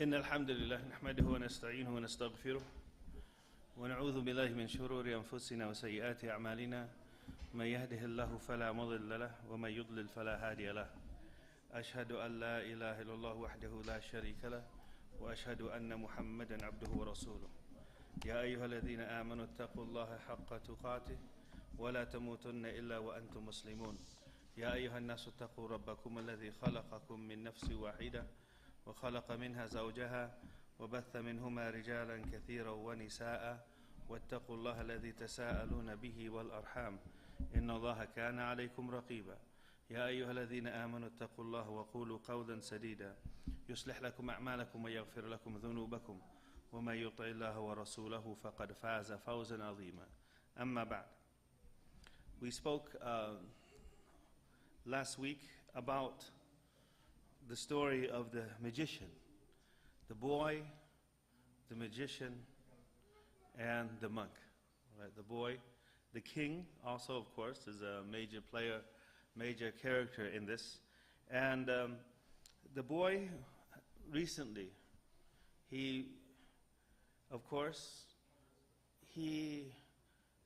إن الحمد لله نحمده ونستعينه ونستغفره ونعوذ بالله من شرور أنفسنا وسيئات أعمالنا من يهده الله فلا مضل له ومن يضلل فلا هادي له أشهد أن لا إله إلا الله وحده لا شريك له وأشهد أن محمدا عبده ورسوله يا أيها الذين آمنوا اتقوا الله حق تقاته ولا تموتن إلا وأنتم مسلمون يا أيها الناس اتقوا ربكم الذي خلقكم من نفس واحدة وخلق منها زوجها وبث منهما رجالا كثيرا ونساء واتقوا الله الذي تساءلون به والأرحام إن الله كان عليكم رقيبا يا أيها الذين آمنوا اتقوا الله وقولوا قولا سديدا يصلح لكم أعمالكم ويغفر لكم ذنوبكم ومن يطع الله ورسوله فقد فاز فوزا عظيما أما بعد. We spoke last week about the story of the magician, the boy, the magician, and the monk. Right? The boy, the king also, of course, is a major player, major character in this. And the boy recently, he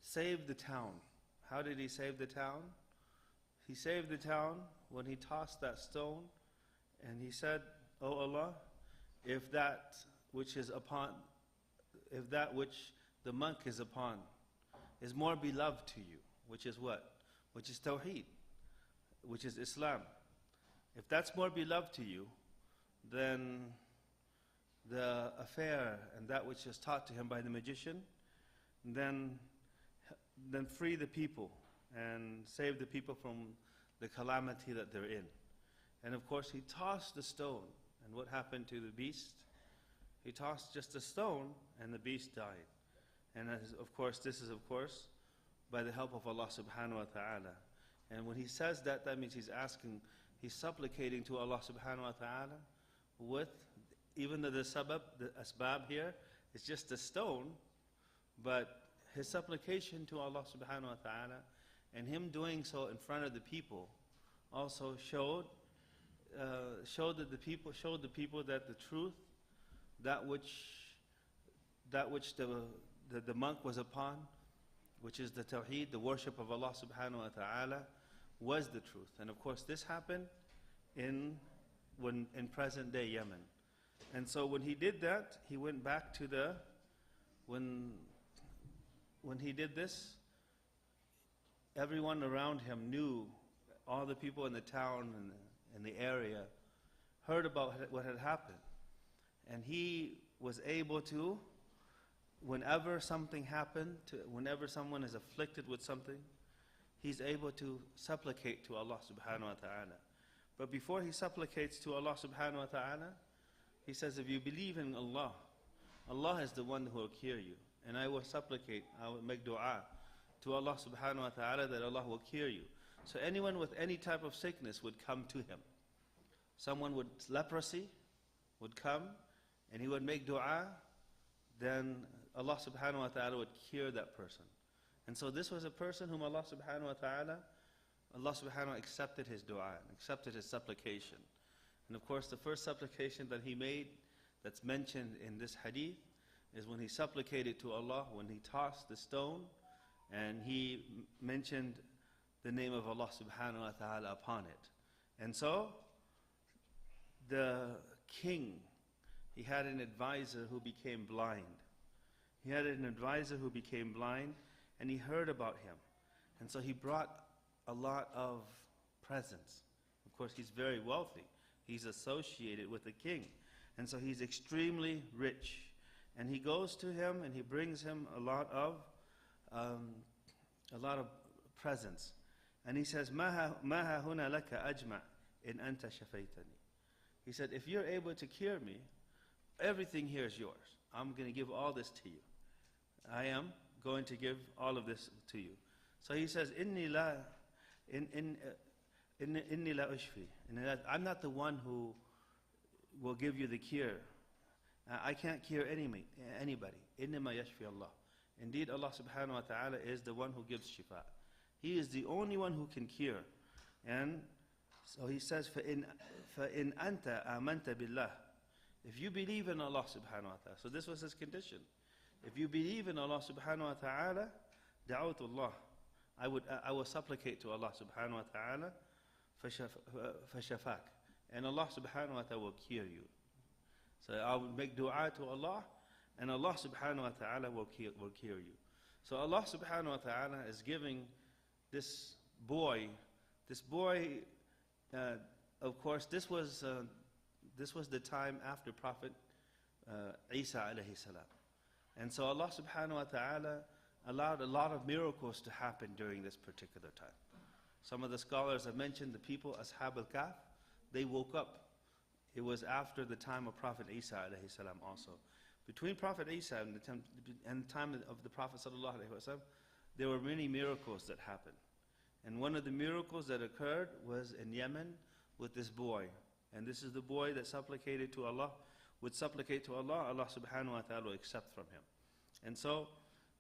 saved the town. How did he save the town? He saved the town when he tossed that stone and he said, "O Allah, if that which the monk is upon is more beloved to you," which is what? Which is Tawheed, which is Islam. If that's more beloved to you, then the affair and that which is taught to him by the magician, then free the people and save the people from the calamity that they're in. And of course he tossed the stone, and what happened to the beast? He tossed just a stone and the beast died. And this is by the help of Allah subhanahu wa ta'ala. And when he says that, that means he's supplicating to Allah subhanahu wa ta'ala with, even though the asbab here is just a stone, but his supplication to Allah subhanahu wa ta'ala and him doing so in front of the people also showed the people that the truth, that which the monk was upon, which is the Tawheed, the worship of Allah subhanahu wa ta'ala, was the truth. And of course this happened in present day Yemen. And so when he did that, he went back to when he did this, everyone around him knew, all the people in the town and in the area heard about what had happened. And he was able to, whenever something happened, whenever someone is afflicted with something, he's able to supplicate to Allah subhanahu wa ta'ala. But before he supplicates to Allah subhanahu wa ta'ala, he says, if you believe in Allah, Allah is the one who will cure you. And I will supplicate, I will make dua to Allah subhanahu wa ta'ala that Allah will cure you. So anyone with any type of sickness would come to him. Someone with leprosy would come and he would make dua, then Allah subhanahu wa ta'ala would cure that person. And so this was a person whom Allah subhanahu wa ta'ala accepted his dua, accepted his supplication. And of course the first supplication that he made that's mentioned in this hadith is when he supplicated to Allah, when he tossed the stone and he mentioned the name of Allah subhanahu wa ta'ala upon it. And so the king, he had an advisor who became blind. He had an advisor who became blind and he heard about him. And so he brought a lot of presents. Of course he's very wealthy. He's associated with the king. And so he's extremely rich. And he goes to him and he brings him a lot of presents. And he says, "Ma huna laka ajma in anta shafaytani." He said, if you're able to cure me, everything here is yours. I'm going to give all this to you. I am going to give all of this to you. So he says, inni la ushfi. I'm not the one who will give you the cure. I can't cure anybody. Innama yashfi Allah. Indeed, Allah subhanahu wa ta'ala is the one who gives shifa. He is the only one who can cure. And So he says, فَإِنْ أَنْتَ آمَنْتَ بِاللَّهِ. If you believe in Allah subhanahu wa ta'ala. So this was his condition. If you believe in Allah subhanahu wa ta'ala, دعوت الله. I will supplicate to Allah subhanahu wa ta'ala, فَشَفَاكَ. And Allah subhanahu wa ta'ala will cure you. So I will make dua to Allah, and Allah subhanahu wa ta'ala will cure you. So Allah subhanahu wa ta'ala is giving this boy, of course, this was the time after Prophet Isa alayhi salam. And so Allah subhanahu wa ta'ala allowed a lot of miracles to happen during this particular time. Some of the scholars have mentioned the people, Ashab al-Kahf, they woke up. It was after the time of Prophet Isa alayhi salam also. Between Prophet Isa and the time of the Prophet sallallahu alayhi wa sallam, there were many miracles that happened. And one of the miracles that occurred was in Yemen with this boy. And this is the boy that supplicated to Allah, would supplicate to Allah, Allah subhanahu wa ta'ala will accept from him. And so,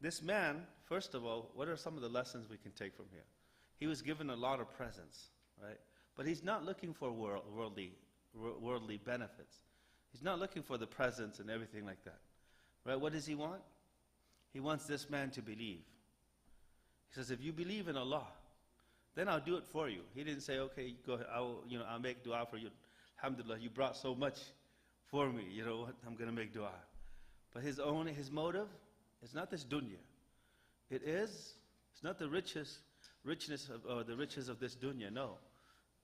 this man, first of all, what are some of the lessons we can take from here? He was given a lot of presents, right? But he's not looking for worldly benefits. He's not looking for the presents and everything like that. Right? What does he want? He wants this man to believe. He says, if you believe in Allah, then I'll do it for you. He didn't say, okay, go ahead, I'll make dua for you. Alhamdulillah, you brought so much for me, you know what, I'm going to make dua. But his motive is not this dunya. It's not the richness or the riches of this dunya, no.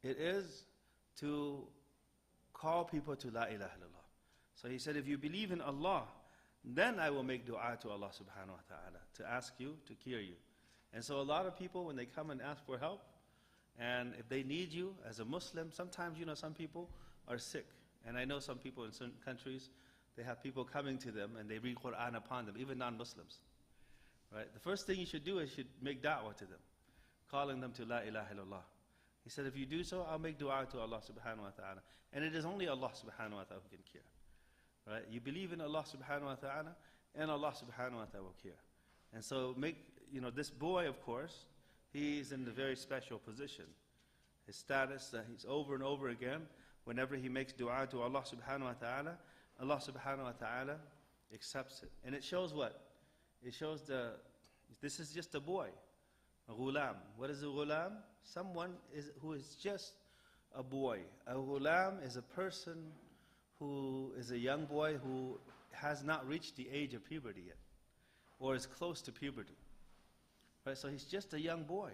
It is to call people to La ilaha illallah. So he said, if you believe in Allah, then I will make dua to Allah subhanahu wa ta'ala to ask you, to cure you. And so a lot of people, when they come and ask for help, and if they need you as a Muslim, sometimes, some people are sick. And I know some people in certain countries, they have people coming to them and they read Quran upon them, even non-Muslims. Right? The first thing you should do is you should make da'wah to them, calling them to La ilaha illallah. He said, if you do so, I'll make dua to Allah subhanahu wa ta'ala. And it is only Allah subhanahu wa ta'ala who can cure. Right? You believe in Allah subhanahu wa ta'ala, and Allah subhanahu wa ta'ala will cure. And so this boy, of course, he's in a very special position. His status, he's over and over again, whenever he makes dua to Allah subhanahu wa ta'ala, Allah subhanahu wa ta'ala accepts it. And it shows what? It shows this is just a boy, a ghulam. What is a ghulam? Someone who is just a boy. A ghulam is a person who is a young boy who has not reached the age of puberty yet, or is close to puberty. Right? So he's just a young boy.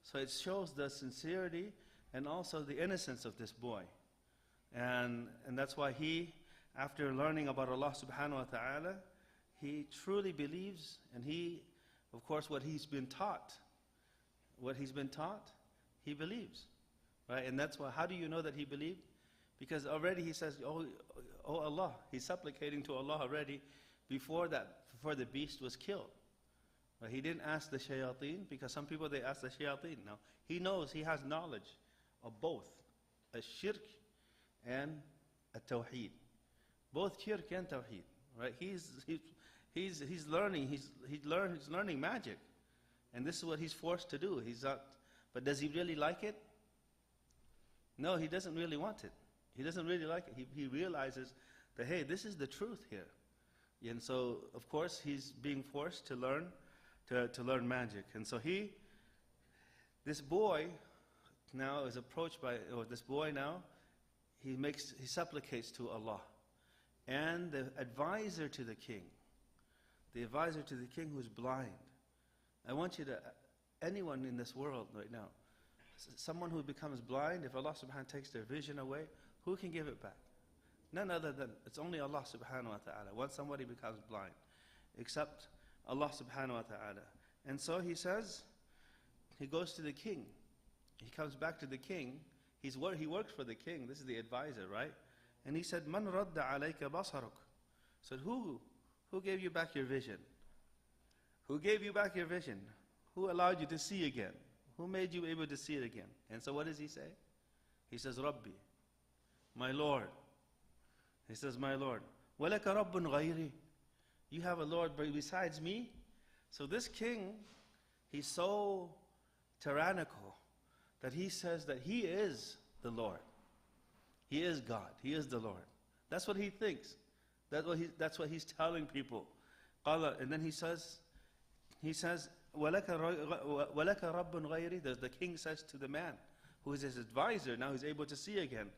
So it shows the sincerity and also the innocence of this boy. And that's why he, after learning about Allah subhanahu wa ta'ala, he truly believes, and he, of course, what he's been taught, he believes. Right? And that's why, how do you know that he believed? Because already he says, oh Allah, he's supplicating to Allah already before the beast was killed. Right? He didn't ask the shayateen, because some people, they ask the shayateen. Now, he knows, he has knowledge of both, a shirk and a tawheed. Both shirk and tawheed. Right? He's learning magic. And this is what he's forced to do. But does he really like it? No, he doesn't really want it. He doesn't really like it. He realizes that, hey, this is the truth here. And so, of course, he's being forced to learn magic. And so this boy now is approached he supplicates to Allah. And the advisor to the king who's blind. I want you to, anyone in this world right now, someone who becomes blind, if Allah subhanahu wa ta'ala takes their vision away, who can give it back? None other than, it's only Allah subhanahu wa ta'ala. Once somebody becomes blind, except Allah subhanahu wa ta'ala. And so he says, he goes to the king. He comes back to the king. He works for the king. This is the advisor, right? And he said, Man radda alayka basaruk. Said, who gave you back your vision? Who gave you back your vision? Who allowed you to see again? Who made you able to see it again? And so what does he say? He says, Rabbi, my Lord. He says, my Lord. وَلَكَ رَبٌّ غَيْرِي. You have a Lord besides me? So this king, he's so tyrannical that he says that he is the Lord. He is God. He is the Lord. That's what he thinks. That's what he's telling people. And then he says, وَلَكَ رَبٌّ غَيْرِي. The king says to the man, who is his advisor, now he's able to see again.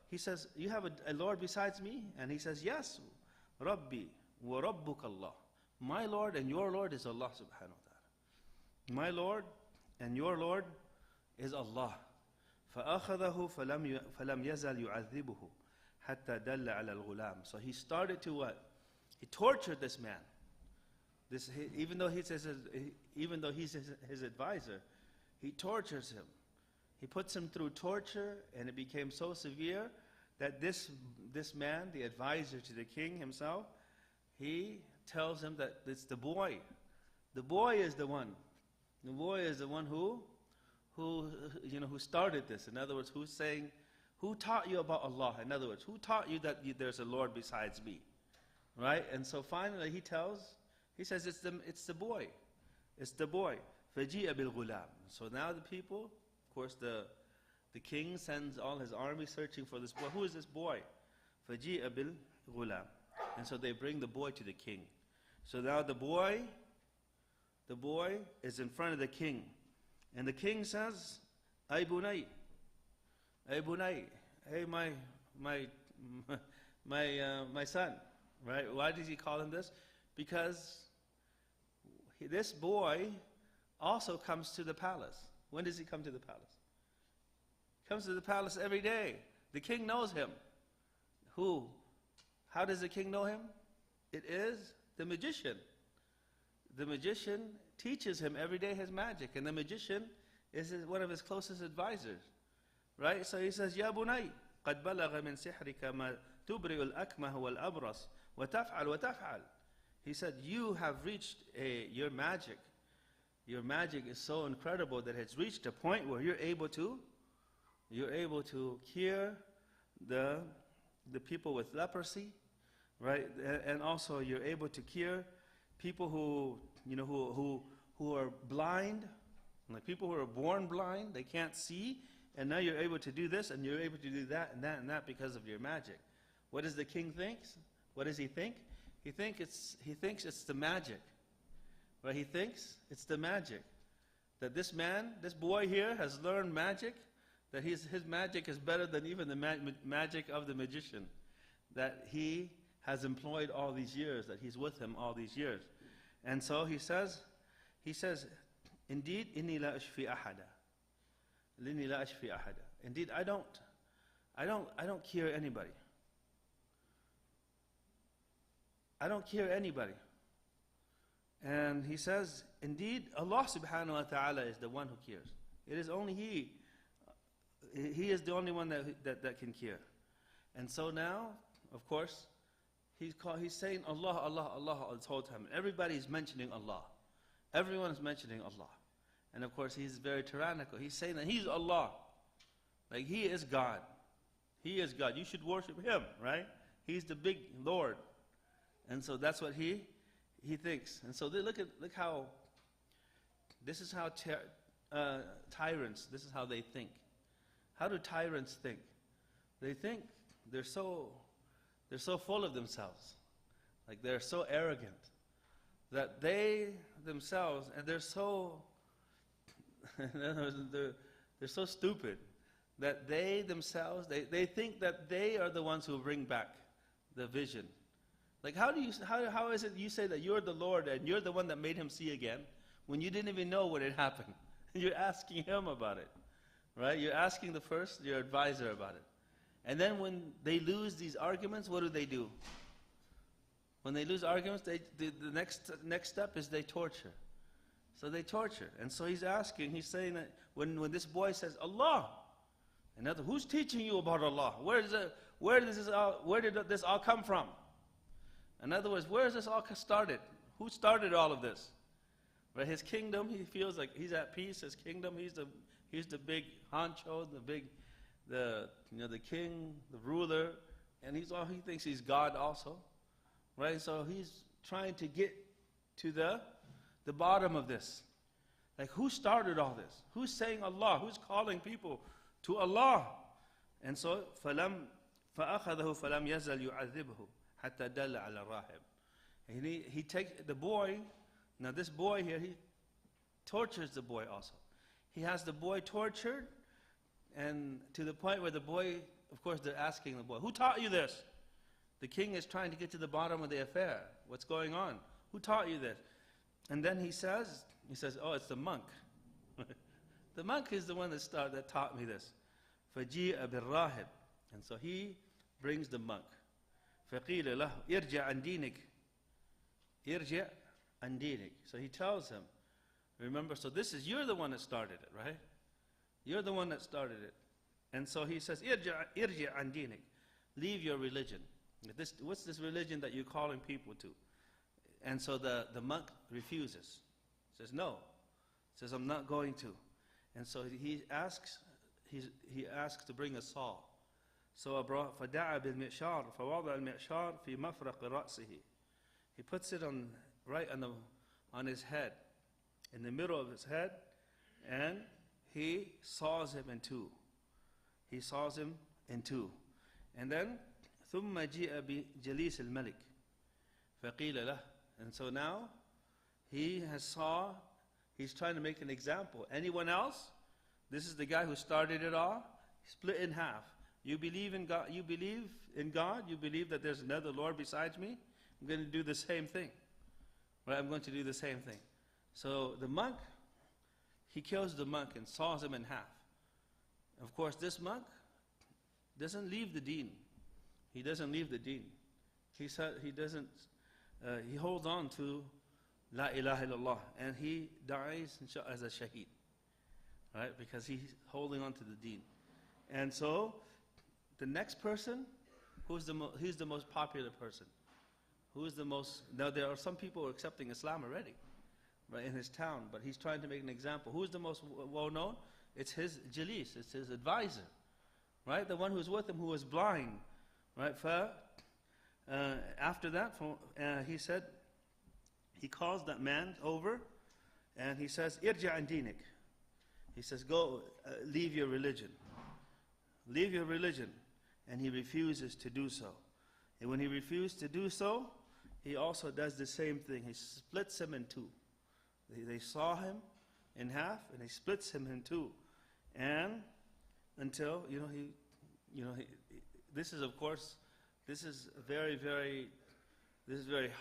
He says, you have a Lord besides me? And he says, yes. Rabbi wa Rabbuk Allah. My Lord and your Lord is Allah subhanahu wa ta'ala. My Lord and your Lord is Allah. فَأَخَذَهُ فَلَمْ يَزَلْ يُعَذِّبُهُ حَتَّى دَلَّ عَلَى الْغُلَامِ. So he started to what? He tortured this man. Even though he's his advisor, he tortures him. He puts him through torture, and it became so severe that this man, the advisor to the king himself, he tells him that it's the boy. The boy is the one. The boy is the one who started this. In other words, who taught you about Allah? In other words, who taught you that there's a Lord besides me? Right? And so finally he says it's the boy. It's the boy. فَجِيءَ بِالْغُلَامِ. So now the people, of course the king sends all his army searching for this boy. Who is this boy? فَجِيءَ بِالْغُلَامِ. And so they bring the boy to the king. So now the boy is in front of the king. And the king says, Ay bunay, hey my son. Right? Why does he call him this? Because this boy also comes to the palace. When does he come to the palace? He comes to the palace every day. The king knows him. Who? How does the king know him? It is the magician. The magician teaches him every day his magic, and the magician is one of his closest advisors. Right? So he says, Ya bunay, قَدْ بَلَغَ مِنْ سِحْرِكَ مَا تُبْرِئُ الْأَكْمَهُ وَالْأَبْرَصِ وَتَفْعَلْ. He said, you have reached your magic. Your magic is so incredible that it's reached a point where you're able to cure the people with leprosy, right? And also you're able to cure people who are blind, like people who are born blind, they can't see, and now you're able to do this, and you're able to do that and that and that because of your magic. What does the king think? What does he think? He thinks it's the magic. Right? He thinks it's the magic. That this boy here has learned magic, that his magic is better than even the magic of the magician that he has employed all these years, that he's with him all these years. And so he says, indeed, inni la ashfi ahada. Inni la ashfi ahada. Indeed, I don't cure anybody. I don't cure anybody. And he says, indeed, Allah subhanahu wa ta'ala is the one who cures. It is only He. He is the only one that can cure. And so now, of course, he's saying Allah, Allah, Allah all the whole time. Everybody's mentioning Allah. Everyone is mentioning Allah. And of course, he's very tyrannical. He's saying that he's Allah. Like he is God. He is God. You should worship Him, right? He's the big Lord. And so that's what he thinks. And so look how, this is how tyrants, this is how they think. How do tyrants think? They think they're so full of themselves. Like they're so arrogant that they themselves, and they're so they're so stupid that they themselves, they think that they are the ones who bring back the vision. Like how is it you say that you're the Lord and you're the one that made him see again when you didn't even know when it happened? You're asking him about it, right? You're asking your advisor about it. And then when they lose these arguments, what do? When they lose arguments, the next step is they torture. So they torture. And so he's saying that when this boy says, Allah, another, who's teaching you about Allah? Where did this all come from? In other words, where is this all started? Who started all of this? Right? His kingdom, he feels like he's at peace. His kingdom, he's the big honcho, the king, the ruler, and he thinks he's God also. Right? So he's trying to get to the bottom of this. Like who started all this? Who's saying Allah? Who's calling people to Allah. And so فَأَخَذَهُ فَلَمْ يَزَلْ يُعَذِّبْهُ حَتَّى دَلَّ عَلَى الرَّاهِبِ. And he takes the boy. Now this boy here, he tortures the boy also. He has the boy tortured, and to the point where the boy, of course, they're asking the boy, who taught you this? The king is trying to get to the bottom of the affair. What's going on? Who taught you this? And then he says, oh, it's the monk. The monk is the one that taught me this. فَجِيءَ بِالرَّاهِبِ. And so he brings the monk. فَقِيلَ لَهُ إِرْجَعْ عَنْ دِينِكَ. إِرْجَعْ عَنْ دِينِكَ. So he tells him, remember, so you're the one that started it, right? You're the one that started it. And so he says, إِرْجَعْ عَنْ دِينِكَ. Leave your religion. What's this religion that you're calling people to? And so the monk refuses. Says, no. Says, I'm not going to. And so he asks to bring a saw. So فَدَعَ بِالْمِعْشَارِ فَوَضَعَ الْمِعْشَارِ فِي مَفْرَقِ رَأْسِهِ. He puts it right on his head, in the middle of his head, and he saws him in two. He saws him in two. And then ثُمَّ جِيءَ بِجَلِيسِ الْمَلِكِ فَقِيلَ لَهُ. And so now he's trying to make an example. Anyone else? This is the guy who started it all. Split in half. You believe in God? You believe in God? You believe that there's another Lord besides me? I'm going to do the same thing. Right? I'm going to do the same thing. So the monk, he kills the monk and saws him in half. Of course, this monk doesn't leave the deen. He doesn't leave the deen. He holds on to La ilaha illallah, and he dies as a shaheed, right? Because he's holding on to the deen. And so, the next person, who's the most popular person? Who's the most? Now there are some people who are accepting Islam already, right, in his town, but he's trying to make an example. Who's the most well known? It's his jalis, it's his advisor, right? The one who's with him, who was blind, right? After that, he said, he calls that man over, and he says, "Irja an dinik." He says, "Go, leave your religion. Leave your religion." And he refuses to do so. And when he refused to do so, he also does the same thing. He splits him in two. They saw him in half, and he splits him in two, and until this is, of course, this is very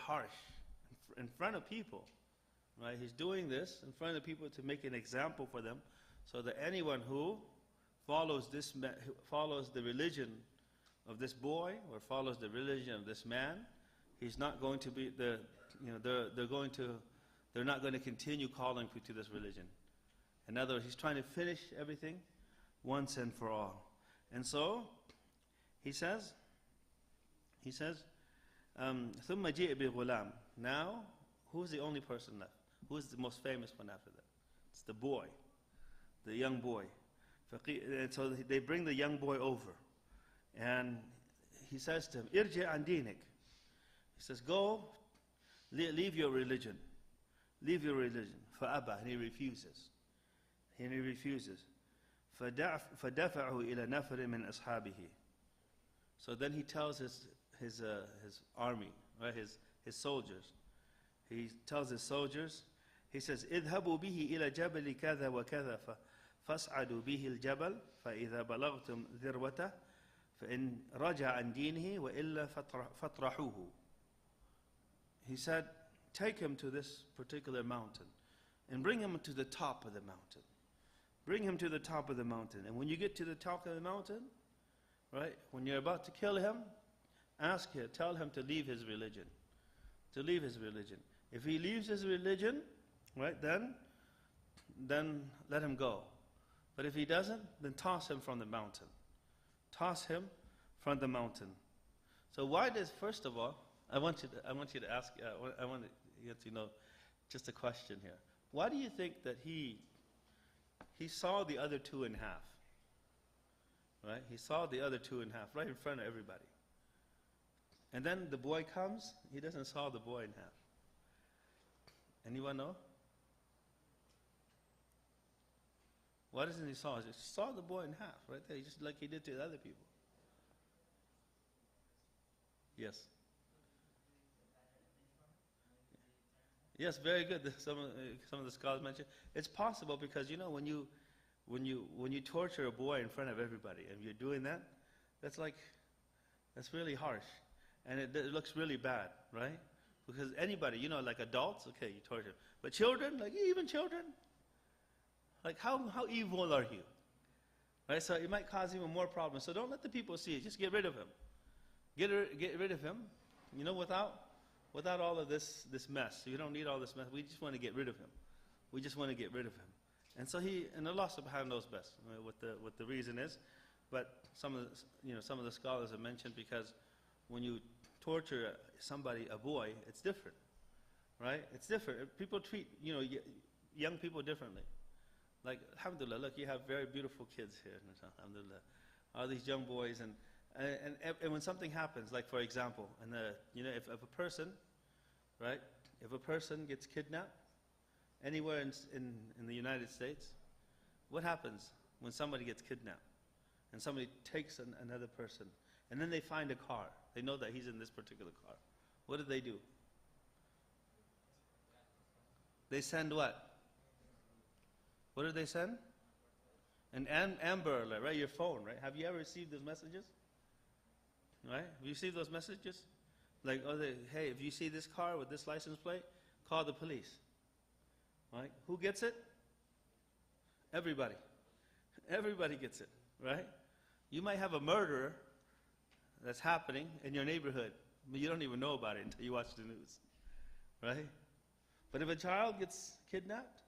harsh in front of people, right? He's doing this in front of people to make an example for them, so that anyone who follows the religion of this boy or follows the religion of this man, he's not going to be they're not going to continue calling to this religion. In other words, he's trying to finish everything once and for all. And so he says, ثُمَّ جِئَ بِغُلَامٍ. Now, who's the only person left? Who's the most famous one after that? It's the boy, the young boy. And so they bring the young boy over, and he says to him, "Irji an dinik." He says, "Go, leave your religion. Leave your religion." فَأَبَى. And he refuses. فَدَفَعُهُ إِلَى نَفْرٍ مِنْ أَصْحَابِهِ. So then he tells his army, right, his soldiers. He tells his soldiers, he says, اذهبوا به إلى جبل كذا وكذا فاسعدوا به الجبل فإذا بلغتم ذروته فإن رجع عن دينه وإلا فاطرحوه. He said, take him to this particular mountain and bring him to the top of the mountain. Bring him to the top of the mountain. And when you get to the top of the mountain, right, when you're about to kill him, tell him to leave his religion. To leave his religion. If he leaves his religion, right, then let him go. But if he doesn't, then toss him from the mountain. Toss him from the mountain. So why does, first of all, I want you to ask, I want to get to know just a question here. Why do you think that he saw the other two in half? Right? He saw the other two in half, right in front of everybody. And then the boy comes, he doesn't saw the boy in half. Anyone know? Why doesn't he saw? He saw the boy in half right there, just like he did to the other people. Yes. Yes, very good. Some of the scholars mentioned it's possible because when you torture a boy in front of everybody and you're doing that, that's really harsh, and it looks really bad, right? Because anybody, like adults, okay, you torture, but children, like even children, like how evil are you, right? So it might cause even more problems. So don't let the people see it. Just get rid of him. Get rid of him, without all of this mess. You don't need all this mess. We just want to get rid of him. We just want to get rid of him. And so and Allah subhanahu wa ta'ala knows best what the reason is. But some of the scholars have mentioned because when you torture somebody, a boy, it's different, right? It's different. People treat young people differently. Like, alhamdulillah, look, you have very beautiful kids here, alhamdulillah. All these young boys, and when something happens, like for example, if a person, right, if a person gets kidnapped anywhere in the United States, what happens when somebody gets kidnapped and somebody takes another person and then they find a car? They know that he's in this particular car. What do? They send what? What do they send? An Amber Alert, right? Your phone, right? Have you ever received those messages? Right? Have you received those messages? Like, hey, if you see this car with this license plate, call the police. Right? Who gets it? Everybody. Everybody gets it, right? You might have a murder that's happening in your neighborhood, but you don't even know about it until you watch the news, right? But if a child gets kidnapped,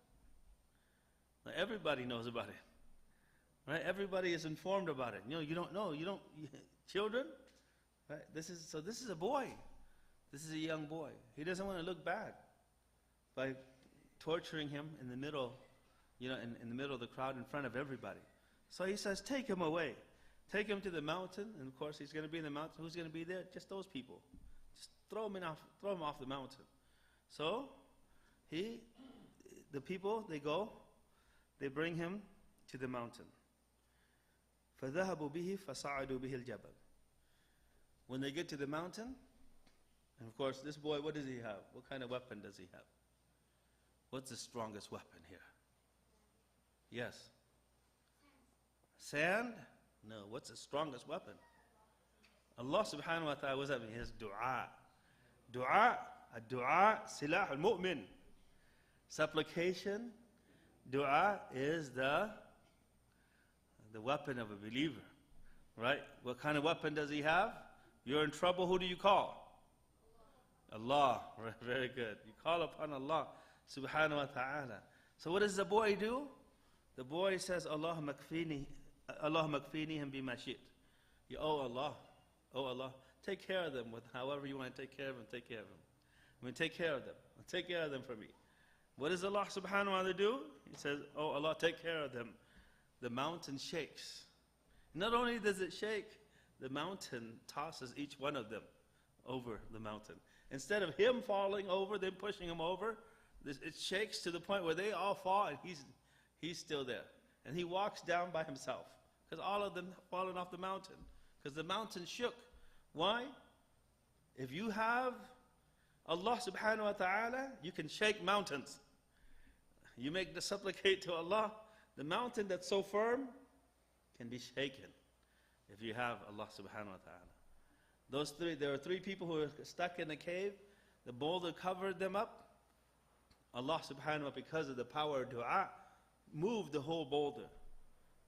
everybody knows about it, right? Everybody is informed about it. You don't know. Children, right? This is a boy. This is a young boy. He doesn't want to look bad by torturing him in the middle, in the middle of the crowd in front of everybody. So he says, take him away. Take him to the mountain, and of course he's going to be in the mountain. Who's going to be there? Just those people. Just throw him off the mountain. So the people, they go, they bring him to the mountain. فَذَهَبُوا بِهِ فَصَعَدُوا بِهِ الْجَبَلِ. When they get to the mountain, and of course this boy, what does he have? What kind of weapon does he have? What's the strongest weapon here? Yes. Sand? No. What's the strongest weapon? Allah subhanahu wa ta'ala, what does that mean? His dua. Dua silah al-mu'min. Supplication, dua is the weapon of a believer. Right? What kind of weapon does he have? You're in trouble, who do you call? Allah. Right, very good. You call upon Allah subhanahu wa ta'ala. So what does the boy do? The boy says, Allah makfinihim bima shit. Oh Allah, take care of them with however you want to take care of them, take care of them. I mean, take care of them. Take care of them for me. What does Allah subhanahu wa ta'ala do? He says, oh Allah, take care of them. The mountain shakes. Not only does it shake, the mountain tosses each one of them over the mountain. Instead of him falling over, them pushing him over, it shakes to the point where they all fall and he's still there. And he walks down by himself because all of them have fallen off the mountain because the mountain shook. Why? If you have Allah subhanahu wa ta'ala, you can shake mountains. You make the supplicate to Allah, the mountain that's so firm can be shaken if you have Allah subhanahu wa ta'ala. There are three people who are stuck in a cave. The boulder covered them up. Allah subhanahu wa ta'ala, because of the power of dua, moved the whole boulder.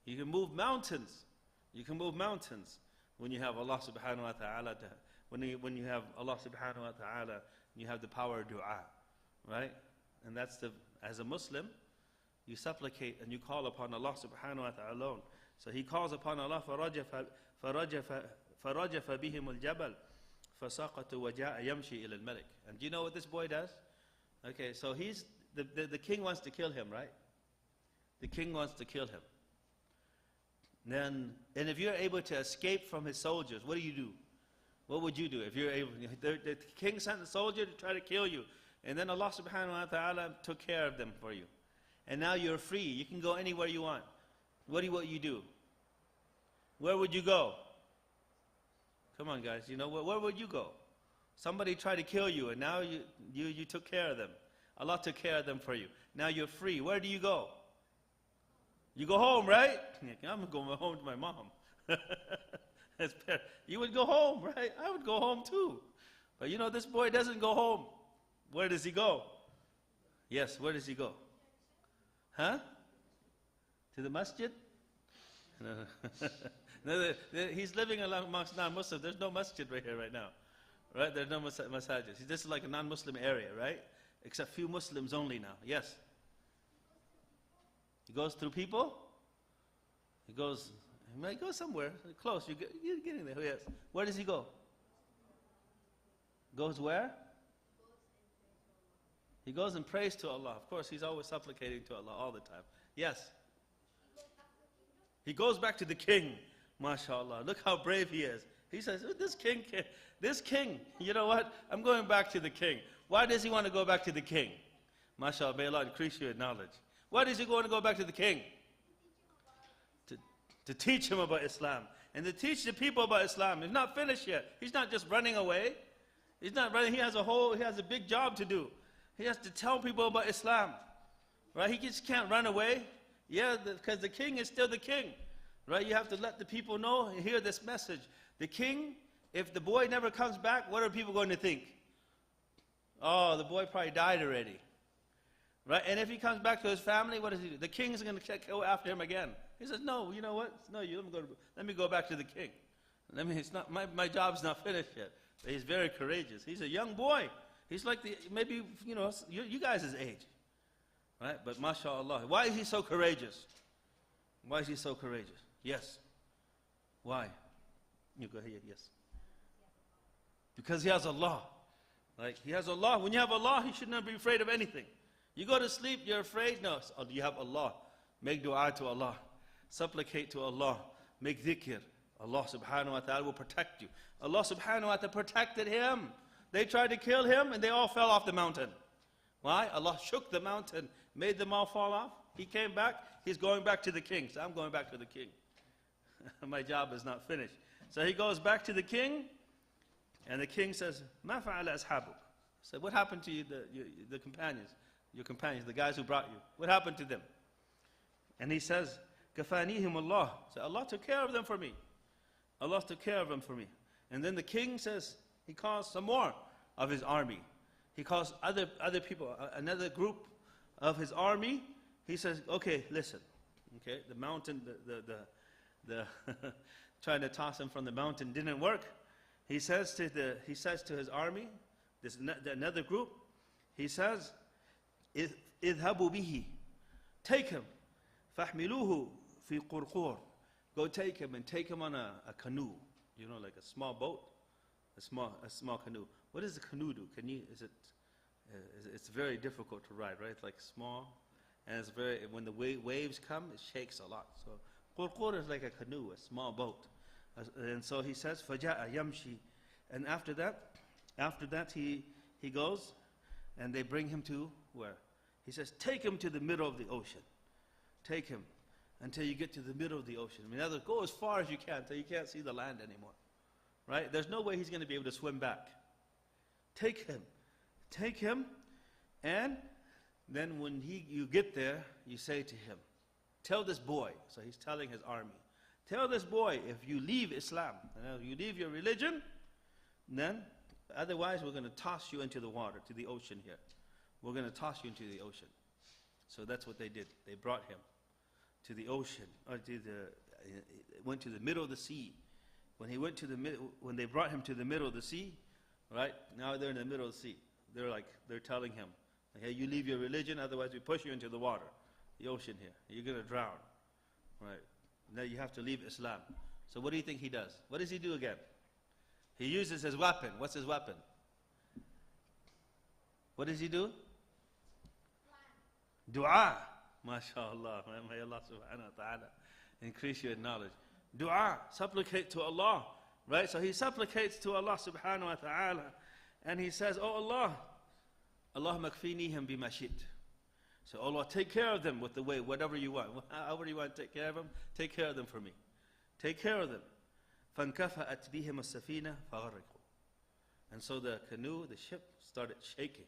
You can move mountains. You can move mountains when you have Allah subhanahu wa ta'ala. When you have Allah subhanahu wa ta'ala, you have the power of dua, right? And as a Muslim, you supplicate and you call upon Allah subhanahu wa ta'ala alone. So he calls upon Allah, فَرَجَفَ بِهِمُ الْجَبَلِ فَسَقَطُوا وَجَاءَ يَمْشِي إِلَى الْمَلِكِ. And do you know what this boy does? Okay, so the king wants to kill him, right? The king wants to kill him. And if you're able to escape from his soldiers, what do? What would you do if you're able? The king sent a soldier to try to kill you, and then Allah subhanahu wa ta'ala took care of them for you. And now you're free. You can go anywhere you want. what would you do? Where would you go? Come on, guys. You know, where would you go? Somebody tried to kill you, and now you took care of them. Allah took care of them for you. Now you're free. Where do you go? You go home, right? I'm going home to my mom. You would go home, right? I would go home too. But you know, this boy doesn't go home. Where does he go? Yes, where does he go? Huh? To the masjid? No, he's living amongst non-Muslims. There's no masjid right here right now. Right? There's no masajid. This is like a non-Muslim area, right? Except few Muslims only now. Yes? He goes through people? He might go somewhere close. You're getting there. Yes. Where does he go? Goes where? He goes and prays to Allah. Of course, he's always supplicating to Allah all the time. Yes. He goes back to the king. MashaAllah. Look how brave he is. He says, this king, you know what? I'm going back to the king. Why does he want to go back to the king? MashaAllah, may Allah increase your knowledge. Why does he want to go back to the king? To teach him about Islam. And to teach the people about Islam. He's not finished yet. He's not just running away. He's not running. He has a big job to do. He has to tell people about Islam. Right? He just can't run away. Yeah, because the king is still the king. Right? You have to let the people know and hear this message. The king, if the boy never comes back, what are people going to think? Oh, the boy probably died already. Right? And if he comes back to his family, what does he do? The king's going to go after him again. He says, no, you know what? No, let me go back to the king. It's not, my job's not finished yet. But he's very courageous. He's a young boy. He's like maybe, you guys' age. Right? But mashallah, why is he so courageous? Why is he so courageous? Yes. Why? You go ahead, yes. Because he has Allah. Like, he has Allah. When you have Allah, you should not be afraid of anything. You go to sleep, you're afraid? No, you have Allah. Make dua to Allah. Supplicate to Allah. Make dhikr. Allah subhanahu wa ta'ala will protect you. Allah subhanahu wa ta'ala protected him. They tried to kill him and they all fell off the mountain. Why? Allah shook the mountain, made them all fall off. He came back. He's going back to the king. So I'm going back to the king. My job is not finished. So he goes back to the king, and the king says, "Ma fa'ala ashabuk?" So what happened to you, the companions, your companions, the guys who brought you? What happened to them? And he says, "Kafanihim Allah." So Allah took care of them for me. Allah took care of them for me. And then the king says, he calls some more of his army. He calls other people, another group of his army. He says, "Okay, listen. Okay, the mountain, the trying to toss him from the mountain didn't work." He says to his army, another group, he says, "Idhabu bihi." Take him. Fahmiluhu fi qurqur. Go take him and take him on a canoe. You know, like a small boat, a small canoe. What does a canoe do? It's very difficult to ride, right? It's like small, and when the waves come, it shakes a lot. So qurqur is like a canoe, a small boat. And so he says, "Faja'a yamshi." And after that he goes, and they bring him to where? He says, "Take him to the middle of the ocean. Take him until you get to the middle of the ocean." I mean, go as far as you can until you can't see the land anymore. Right? There's no way he's going to be able to swim back. Take him, and then when you get there, you say to him, "Tell this boy," so he's telling his army, "Tell this boy, if you leave Islam, you leave your religion, then otherwise we're going to toss you into the water, to the ocean here. We're going to toss you into the ocean." So that's what they did. They brought him to the ocean, or went to the middle of the sea. When they brought him to the middle of the sea, right? Now they're in the middle of the sea. They're telling him, "Hey, you leave your religion, otherwise we push you into the water, the ocean here. You're going to drown." Right? Now you have to leave Islam. So what do you think he does? What does he do again? He uses his weapon. What's his weapon? What does he do? Dua. MashaAllah. May Allah subhanahu wa ta'ala increase your knowledge. Dua. Supplicate to Allah. Right? So he supplicates to Allah subhanahu wa ta'ala. And he says, "Oh Allah, Allahumma kfinihim bima shit." So, oh Lord, take care of them with the way, whatever you want. However you want to take care of them, take care of them for me. Take care of them. فَانْكَفَأَتْ بِهِمُ السَّفِينَةُ فَغَرِقُوا. And so the canoe, the ship, started shaking.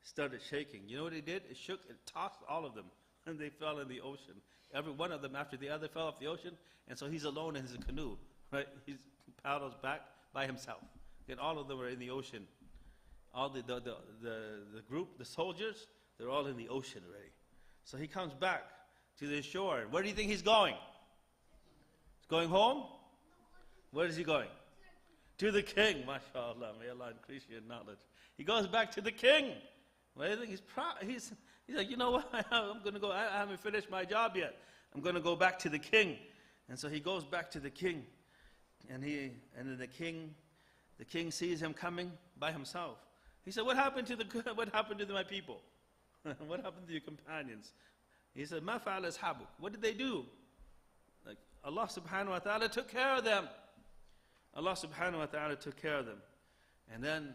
Started shaking. You know what it did? It shook, it tossed all of them, and they fell in the ocean. Every one of them after the other fell off the ocean, and so he's alone in his canoe, right? He paddles back by himself. And all of them are in the ocean. All the group, the soldiers, they're all in the ocean already. So he comes back to the shore. Where do you think he's going? He's going home? Where is he going? To the king. MashaAllah, may Allah increase your knowledge. He goes back to the king. Well, I think he's proud. He's like, you know what? I'm going to go. I haven't finished my job yet. I'm going to go back to the king. And so he goes back to the king. And then the king sees him coming by himself. He said, what happened to my people? What happened to your companions? He said, Ma fa'ala ashabuk. What did they do? Like Allah subhanahu wa ta'ala took care of them. Allah subhanahu wa ta'ala took care of them. And then,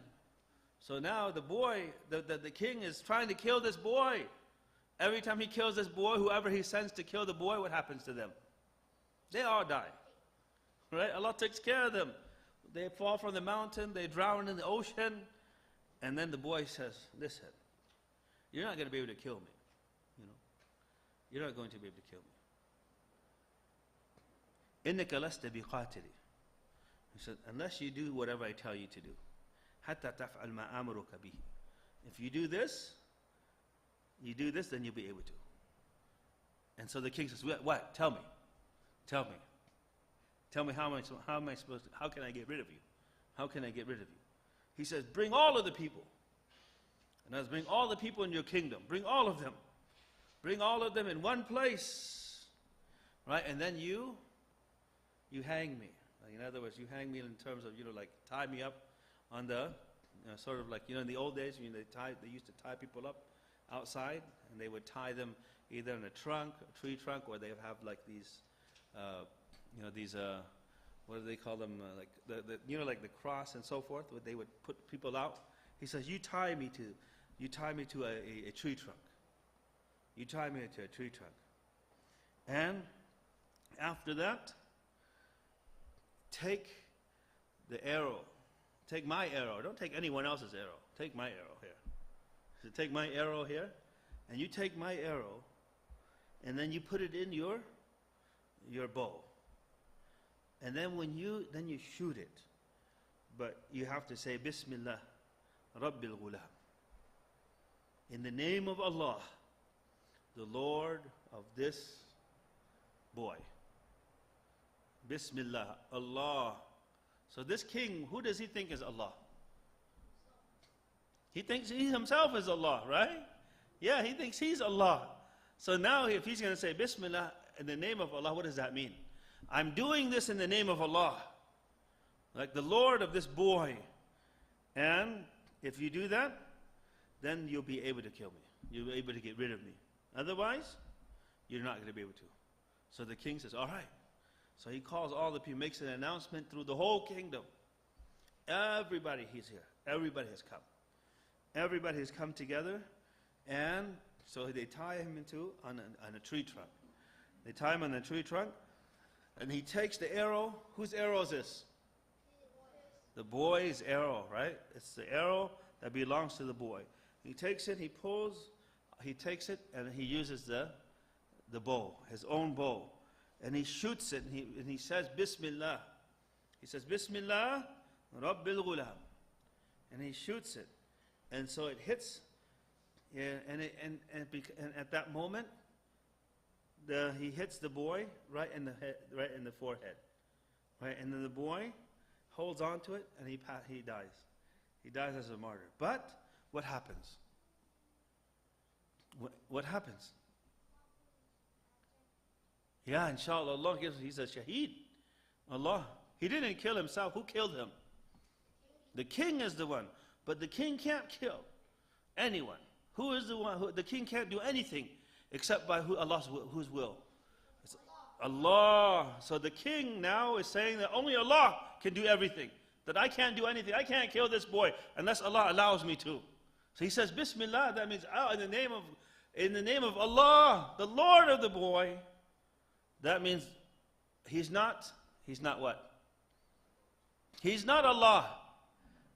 so now the boy, the king is trying to kill this boy. Every time he kills this boy, whoever he sends to kill the boy, what happens to them? They all die. Right? Allah takes care of them. They fall from the mountain, they drown in the ocean. And then the boy says, listen, you're not going to be able to kill me. You know, you're not going to be able to kill me. إِنَّكَ لَسْتَ بِقَاتِلِ. He said, unless you do whatever I tell you to do. حَتَّى تَفْعَلْ مَا أَمْرُكَ بِهِ. If you do this, then you'll be able to. And so the king says, what? Tell me. Tell me. Tell me how am I supposed to, how can I get rid of you? How can I get rid of you? He says, bring all of the people. And let's bring all the people in your kingdom. Bring all of them. Bring all of them in one place. Right? And then you hang me. In other words, you hang me in terms of, like tie me up on the, sort of like, in the old days, they used to tie people up outside, and they would tie them either in a tree trunk, or they have like these, what do they call them? Like like the cross and so forth. Where they would put people out. He says, you tie me to a tree trunk. You tie me to a tree trunk. And after that, take the arrow. Take my arrow. Don't take anyone else's arrow. Take my arrow here. So take my arrow here, and you take my arrow, and then you put it in your bow. And then then you shoot it. But you have to say, Bismillah, Rabbil Ghulam. In the name of Allah, the Lord of this boy. Bismillah, Allah. So this king, who does he think is Allah? He thinks he himself is Allah, right? Yeah, he thinks he's Allah. So now if he's going to say Bismillah in the name of Allah, what does that mean? I'm doing this in the name of Allah, like the Lord of this boy. And if you do that, then you'll be able to kill me. You'll be able to get rid of me. Otherwise, you're not going to be able to. So the king says, all right. So he calls all the people, makes an announcement through the whole kingdom. Everybody, he's here. Everybody has come. Everybody has come together. And so they tie him on a tree trunk. They tie him on a tree trunk. And he takes the arrow. Whose arrow is this? The boy's arrow, right? It's the arrow that belongs to the boy. He takes it, he takes it, and he uses the bow, his own bow. And he shoots it, and he says, Bismillah. He says, Bismillah, Rabbil Ghulam. And he shoots it. And so it hits, and at that moment, he hits the boy right in the head, right in the forehead, right, and then the boy holds on to it, and he dies. He dies as a martyr. But what happens? What happens? Yeah, inshallah, Allah gives. He's a shaheed. Allah. He didn't kill himself. Who killed him? The king is the one. But the king can't kill anyone. Who is the one? The king can't do anything except by whose will? It's Allah. So the king now is saying that only Allah can do everything. That I can't do anything. I can't kill this boy unless Allah allows me to. So he says, Bismillah. That means in the name of in the name of Allah, the Lord of the boy, that means he's not what? He's not Allah.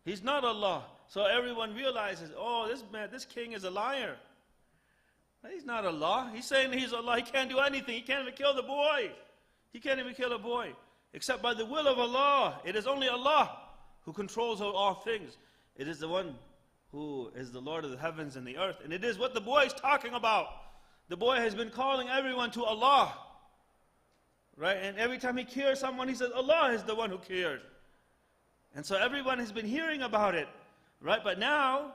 He's not Allah. So everyone realizes, oh, this king is a liar. He's not Allah. He's saying he's Allah. He can't do anything. He can't even kill the boy. He can't even kill a boy. Except by the will of Allah. It is only Allah who controls all things. It is the one who is the Lord of the heavens and the earth. And it is what the boy is talking about. The boy has been calling everyone to Allah. Right? And every time he cures someone, he says, Allah is the one who cured. And so everyone has been hearing about it. Right? But now,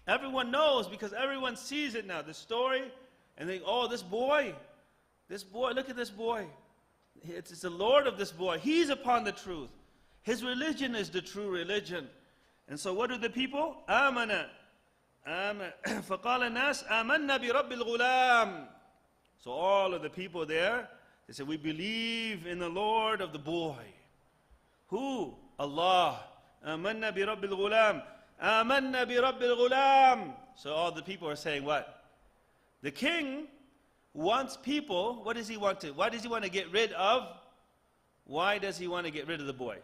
everyone knows because everyone sees it now. The story. And they, oh, this boy, look at this boy. It's the Lord of this boy. He's upon the truth. His religion is the true religion. And so what do the people? آمَنَ فَقَالَ النَّاسِ آمَنَّا بِرَبِّ الْغُلَامِ. So all of the people there, they said, we believe in the Lord of the boy. Who? Allah. آمَنَّا بِرَبِّ الْغُلَامِ. آمَنَّا بِرَبِّ الْغُلَامِ. So all the people are saying what? The king wants people, what does he want to? Why does he want to get rid of? Why does he want to get rid of the boy?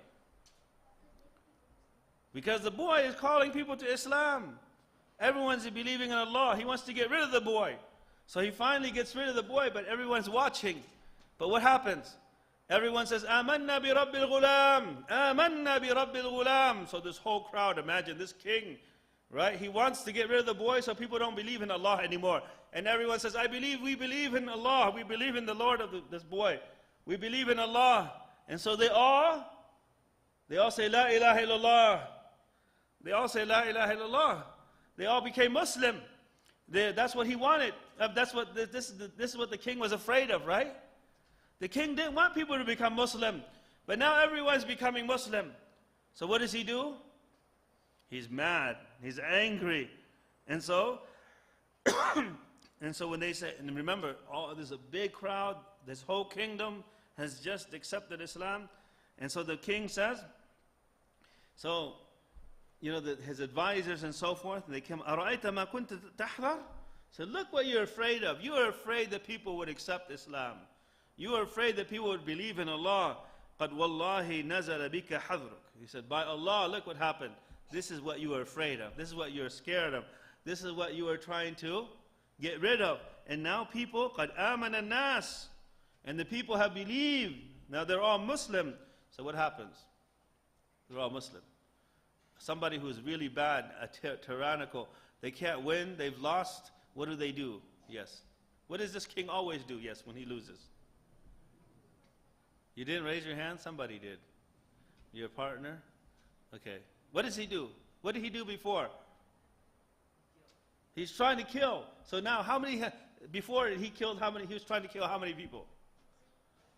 Because the boy is calling people to Islam. Everyone's believing in Allah. He wants to get rid of the boy. So he finally gets rid of the boy, but everyone's watching. But what happens? Everyone says, آمَنَّا بِرَبِّ الْغُلَامِ آمَنَّا بِرَبِّ الْغُلَامِ. So this whole crowd, imagine this king, right? He wants to get rid of the boy so people don't believe in Allah anymore. And everyone says, we believe in Allah. We believe in the Lord of this boy. We believe in Allah. And so they all say, La ilaha illallah. They all say, La ilaha illallah. They all became Muslim. That's what he wanted. This is what the king was afraid of, right? The king didn't want people to become Muslim. But now everyone's becoming Muslim. So what does he do? He's mad. He's angry. And so, when they say, and remember, there's a big crowd. This whole kingdom has just accepted Islam. And so the king says, so, his advisors and so forth, they come, أَرَأَيْتَ مَا كُنْتَ تَحْذَرُ? So look what you're afraid of. You are afraid that people would accept Islam. You are afraid that people would believe in Allah. قَدْ وَاللَّهِ نَزَلَ بِكَ حَذْرُكَ. He said, by Allah, look what happened. This is what you are afraid of. This is what you're scared of. This is what you are trying to get rid of. And now people, قَدْ آمَنَ النَّاسِ. And the people have believed. Now they're all Muslim. So what happens? They're all Muslim. Somebody who's really bad, tyrannical, they can't win, they've lost. What do? Yes. What does this king always do? Yes, when he loses. You didn't raise your hand? Somebody did. Your partner? Okay. What does he do? What did he do before? He's trying to kill. So now, before he killed how many? He was trying to kill how many people?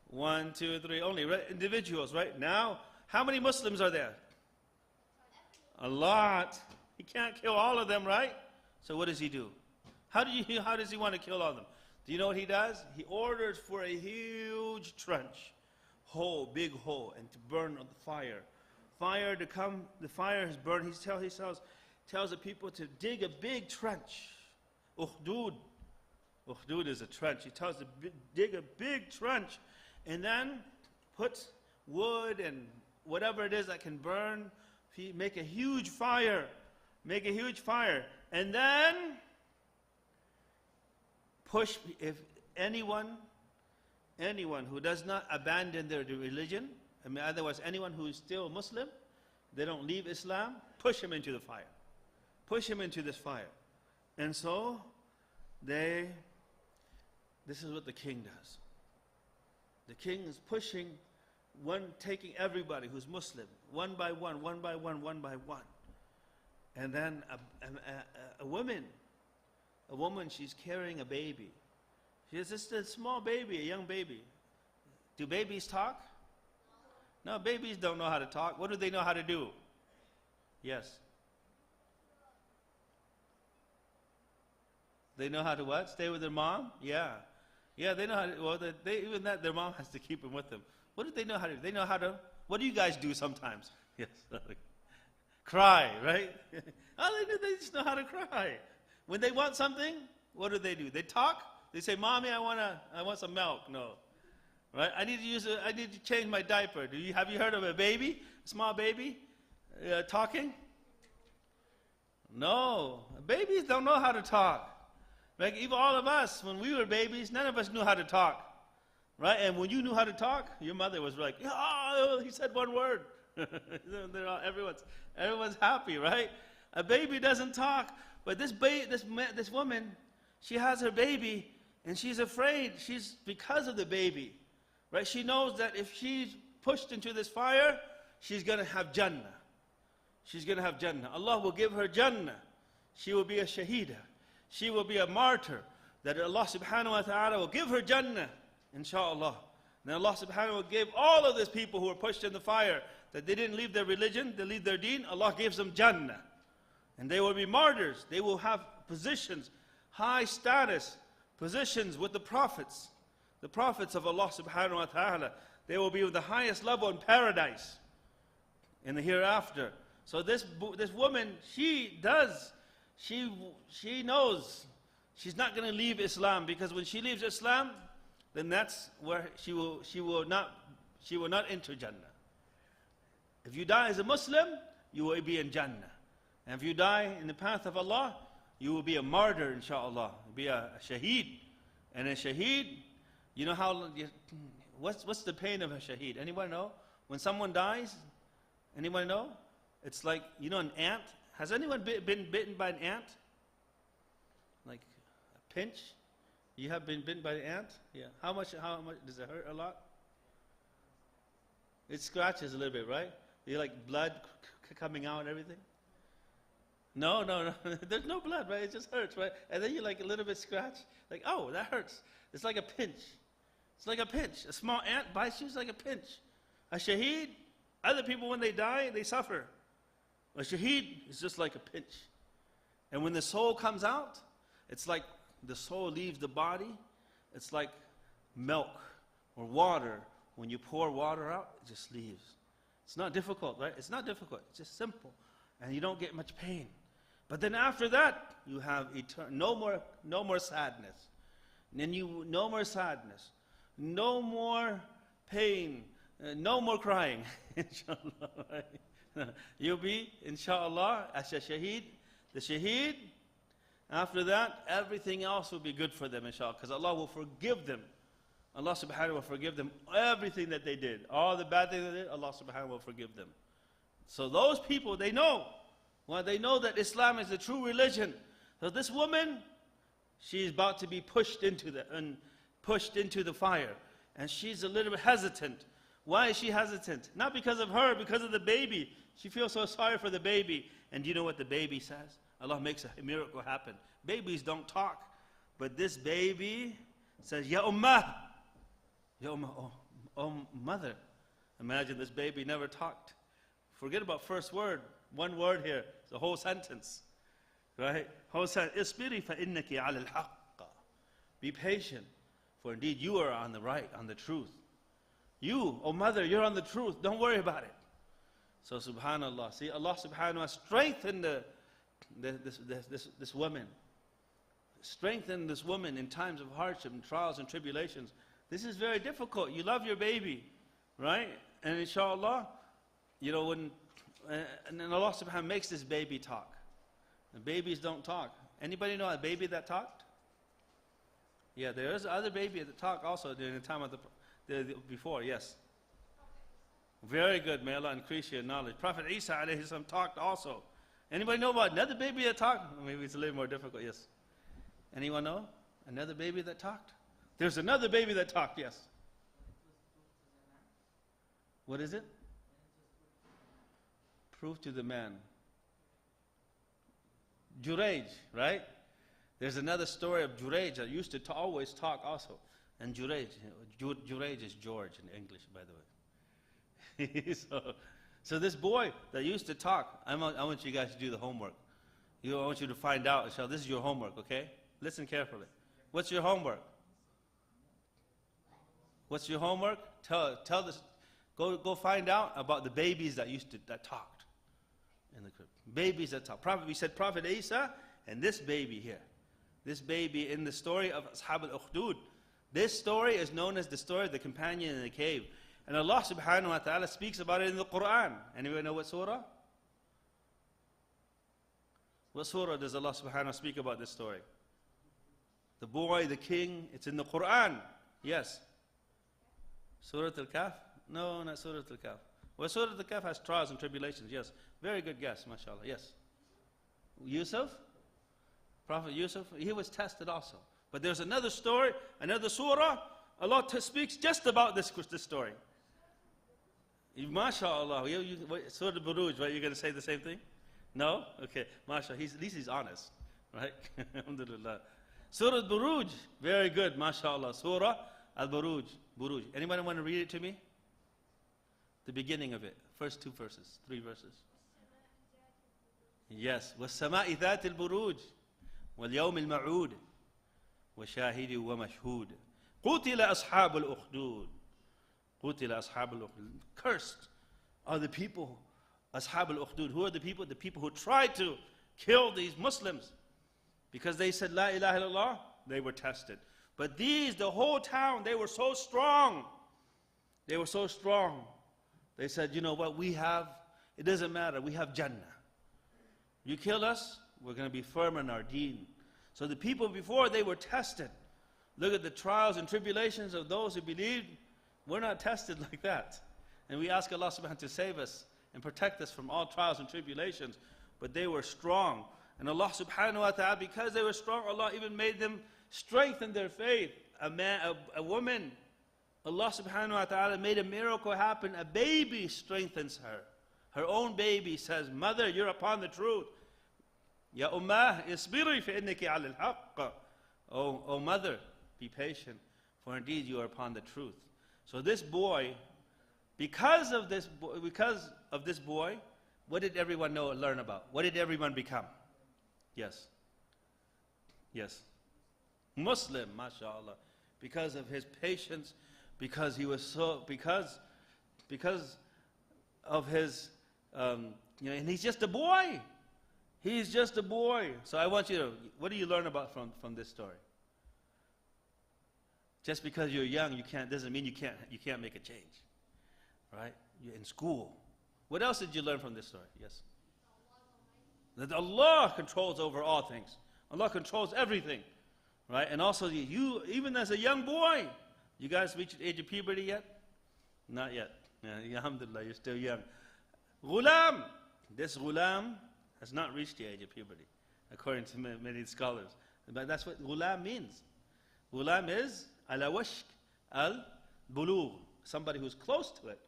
1, 2, 3, only individuals, right? Now, how many Muslims are there? A lot. He can't kill all of them, right? So what does he do? How does he want to kill all of them? Do you know what he does? He orders for a huge trench, big hole, and to burn on the fire. Fire to come, the fire has burned. He tells the people to dig a big trench. Ukhdud. Ukhdud is a trench. He tells them to dig a big trench and then put wood and whatever it is that can burn. Make a huge fire. Make a huge fire. And then push, if anyone who does not abandon their religion, otherwise anyone who is still Muslim, they don't leave Islam, push him into the fire. Push him into this fire. And so, this is what the king does. The king is pushing taking everybody who's Muslim, one by one, one by one, one by one. And then a woman, she's carrying a baby. She has just a small baby, a young baby. Do babies talk? No, babies don't know how to talk. What do they know how to do? Yes. They know how to what? Stay with their mom? Yeah. Yeah, they know how to, well, even that, their mom has to keep them with them. What do they know how to do? They know how to, what do you guys do sometimes? Yes. Cry, right? All they do, they just know how to cry. When they want something, what do? They talk? They say, Mommy, I want some milk. No. Right? I need to change my diaper. Have you heard of a baby? A small baby? Talking? No. Babies don't know how to talk. Like even all of us, when we were babies, none of us knew how to talk. Right? And when you knew how to talk, your mother was like, oh, he said one word. Everyone's happy, right? A baby doesn't talk. But this woman, she has her baby, and she's afraid. Because of the baby. Right? She knows that if she's pushed into this fire, she's going to have Jannah. She's going to have Jannah. Allah will give her Jannah. She will be a shaheeda. She will be a martyr. That Allah subhanahu wa ta'ala will give her Jannah, inshallah. And Allah subhanahu wa ta'ala will give all of these people who were pushed in the fire, that they didn't leave their religion, they leave their deen, Allah gives them Jannah. And they will be martyrs. They will have positions, high status, positions with the prophets of Allah subhanahu wa ta'ala. They will be with the highest level in paradise in the hereafter. So this woman, she knows she's not going to leave Islam, because when she leaves Islam, then that's where she will not enter Jannah. If you die as a Muslim, you will be in Jannah. And if you die in the path of Allah, you will be a martyr, inshallah. You'll be a shaheed. And a shaheed, you know what's the pain of a shaheed? Anyone know? When someone dies, anyone know? It's like, an ant. Has anyone been bitten by an ant? Like a pinch? You have been bitten by an ant? Yeah. How much does it hurt? A lot? It scratches a little bit, right? You like blood coming out and everything? No. There's no blood, right? It just hurts, right? And then you like a little bit scratch. Like, oh, that hurts. It's like a pinch. It's like a pinch. A small ant bites you, it's like a pinch. A shaheed, other people when they die, they suffer. A shaheed is just like a pinch. And when the soul comes out, it's like the soul leaves the body. It's like milk or water. When you pour water out, it just leaves. It's not difficult, right? It's not difficult. It's just simple. And you don't get much pain. But then after that, you have no more sadness. And then no more sadness. No more pain. No more crying. Inshallah. Right? You'll be, inshallah, as a shaheed. The shaheed, after that, everything else will be good for them, inshallah. Because Allah will forgive them. Allah subhanahu wa ta'ala will forgive them everything that they did. All the bad things they did, Allah subhanahu wa ta'ala will forgive them. So those people, they know. Well, they know that Islam is the true religion. So this woman, she's about to be pushed into the fire. And she's a little bit hesitant. Why is she hesitant? Not because of her, because of the baby. She feels so sorry for the baby. And do you know what the baby says? Allah makes a miracle happen. Babies don't talk. But this baby says, Ya Ummah. Ya Ummah, oh mother. Imagine this baby never talked. Forget about first word. One word here. It's a whole sentence. Right? Whole sentence. Isbiri fa innaki ala al-haqqa. Be patient. For indeed you are on the right, on the truth. You, oh mother, you're on the truth. Don't worry about it. So subhanallah. See, Allah subhanahu wa ta'ala strengthened this woman. Strengthen this woman in times of hardship and trials and tribulations. This is very difficult. You love your baby, right? And inshallah, and then Allah subhanahu wa ta'ala makes this baby talk. The babies don't talk. Anybody know a baby that talked? Yeah, there is other baby that talked also during the time of before, yes. Very good. May Allah increase your knowledge. Prophet Isa alayhi salam talked also. Anybody know about another baby that talked? Maybe it's a little more difficult, yes. Anyone know? Another baby that talked? There's another baby that talked, yes. What is it? Proof to the man. Jurayj, right? There's another story of Jurayj that used to always talk also. And Jurayj is George in English, by the way. So this boy that used to talk, I want you guys to do the homework. I want you to find out. So this is your homework, okay? Listen carefully. What's your homework? What's your homework? Tell this. Go find out about the babies that talked in the crib. Babies that talk. We said Prophet Isa and this baby here. This baby in the story of Ashab al-Ukhdud. This story is known as the story of the companion in the cave. And Allah subhanahu wa ta'ala speaks about it in the Quran. Anyone know what surah? What surah does Allah subhanahu wa ta'ala speak about this story? The boy, the king, it's in the Quran. Yes. Surah Al-Kahf? No, not Surah Al-Kahf. Well, Surah Al-Kahf has trials and tribulations, yes. Very good guess, mashallah, yes. Yusuf? Prophet Yusuf, he was tested also. But there's another story, another surah, Allah speaks just about this story. MashaAllah, Surah Al-Buruj, right? You're going to say the same thing? No? Okay, MashaAllah, at least he's honest, right? Alhamdulillah. Surah Al-Buruj, very good, MashaAllah. Surah Al-Buruj, Buruj. Anybody want to read it to me? The beginning of it, first 2 verses, 3 verses. Yes. وَالسَّمَاءِ ذَاتِ الْبُرُوجِ وَالْيَوْمِ الْمَعُودِ وَشَاهِدٍ وَمَشْهُودٍ قُتِلَ أَصْحَابُ الْأُخْدُودِ قُتِلَ أَصْحَابُ الْأُخْدُودِ. Cursed are the people, أَصْحَابُ الْأُخْدُودِ. Who are the people? The people who tried to kill these Muslims. Because they said, La ilaha illallah, they were tested. But these, the whole town, they were so strong. They were so strong. They said, you know what, we have, it doesn't matter, we have Jannah. You kill us, we're going to be firm in our deen. So the people before, they were tested. Look at the trials and tribulations of those who believed. We're not tested like that. And we ask Allah subhanahu wa ta'ala to save us and protect us from all trials and tribulations. But they were strong. And Allah subhanahu wa ta'ala, because they were strong, Allah even made them strengthen their faith. A woman, Allah subhanahu wa ta'ala made a miracle happen. A baby strengthens her. Her own baby says, Mother, you're upon the truth. Ya ummah, isbiri fa innaki ala al-haqq. Oh mother, be patient, for indeed you are upon the truth. So this boy, because of this boy, what did everyone learn about? What did everyone become? Yes. Yes. Muslim, mashallah. Because of his patience, because he was so, because of his, and he's just a boy. He's just a boy. So I want you to, what do you learn about from this story? Just because you're young, doesn't mean you can't make a change, right? You're in school. What else did you learn from this story? Yes. That Allah controls over all things. Allah controls everything, right? And also, you, even as a young boy, you guys reached the age of puberty yet? Not yet. Yeah, alhamdulillah, you're still young. Ghulam. This ghulam has not reached the age of puberty, according to many scholars. But that's what ghulam means. Ghulam is ala washk al-bulugh. Somebody who's close to it,